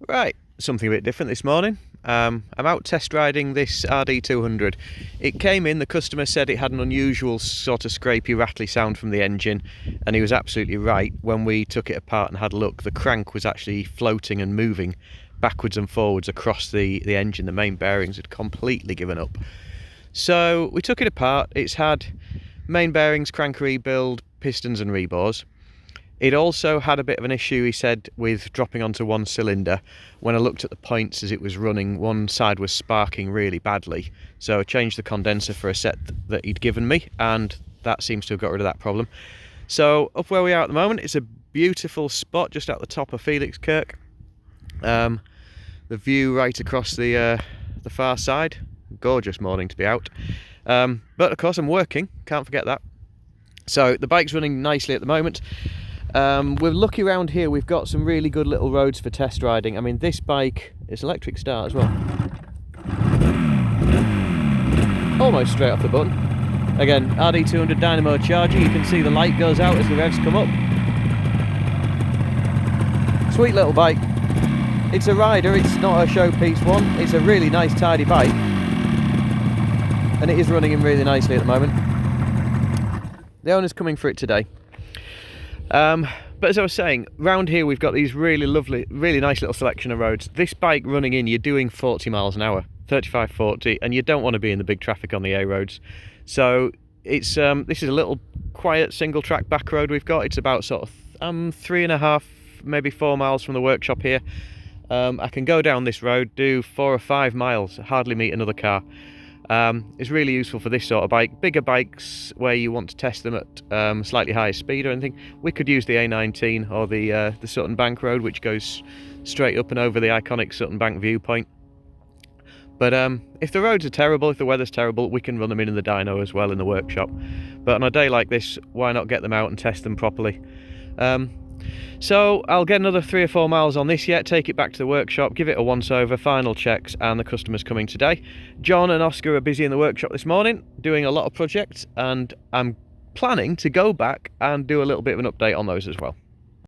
Right, something a bit different this morning. I'm out test riding this RD200. It came in, the customer said it had an unusual sort of scrapey, rattly sound from the engine, and he was absolutely right. When we took it apart and had a look, the crank was actually floating and moving backwards and forwards across the engine. The main bearings had completely given up. So we took it apart. It's had main bearings, crank rebuild, pistons and rebores. It also had a bit of an issue, he said, with dropping onto one cylinder. When I looked at the points as it was running, one side was sparking really badly. So I changed the condenser for a set that he'd given me, and that seems to have got rid of that problem. So up where we are at the moment, it's a beautiful spot just at the top of Felix Kirk. The view right across the far side. Gorgeous morning to be out. But of course I'm working, can't forget that. So the bike's running nicely at the moment. We're lucky around here, we've got some really good little roads for test riding. I mean, this bike is electric start as well. Almost straight off the button. Again, RD200 dynamo charger, you can see the light goes out as the revs come up. Sweet little bike. It's a rider, it's not a showpiece one. It's a really nice tidy bike. And it is running in really nicely at the moment. The owner's coming for it today. But as I was saying, round here we've got these really lovely, really nice little selection of roads. This bike running in, you're doing 40 miles an hour, 35, 40, and you don't want to be in the big traffic on the A roads. So it's this is a little quiet single track back road we've got. It's about sort of 3.5, maybe 4 miles from the workshop here. I can go down this road, do 4 or 5 miles, hardly meet another car. It's really useful for this sort of bike. Bigger bikes where you want to test them at slightly higher speed or anything, we could use the A19 or the Sutton Bank Road, which goes straight up and over the iconic Sutton Bank viewpoint. But if the roads are terrible, if the weather's terrible, we can run them in the dyno as well in the workshop. But on a day like this, why not get them out and test them properly? So I'll get another 3 or 4 miles on this yet, take it back to the workshop, give it a once over, final checks, and the customer's coming today. John and Oscar are busy in the workshop this morning doing a lot of projects, and I'm planning to go back and do a little bit of an update on those as well.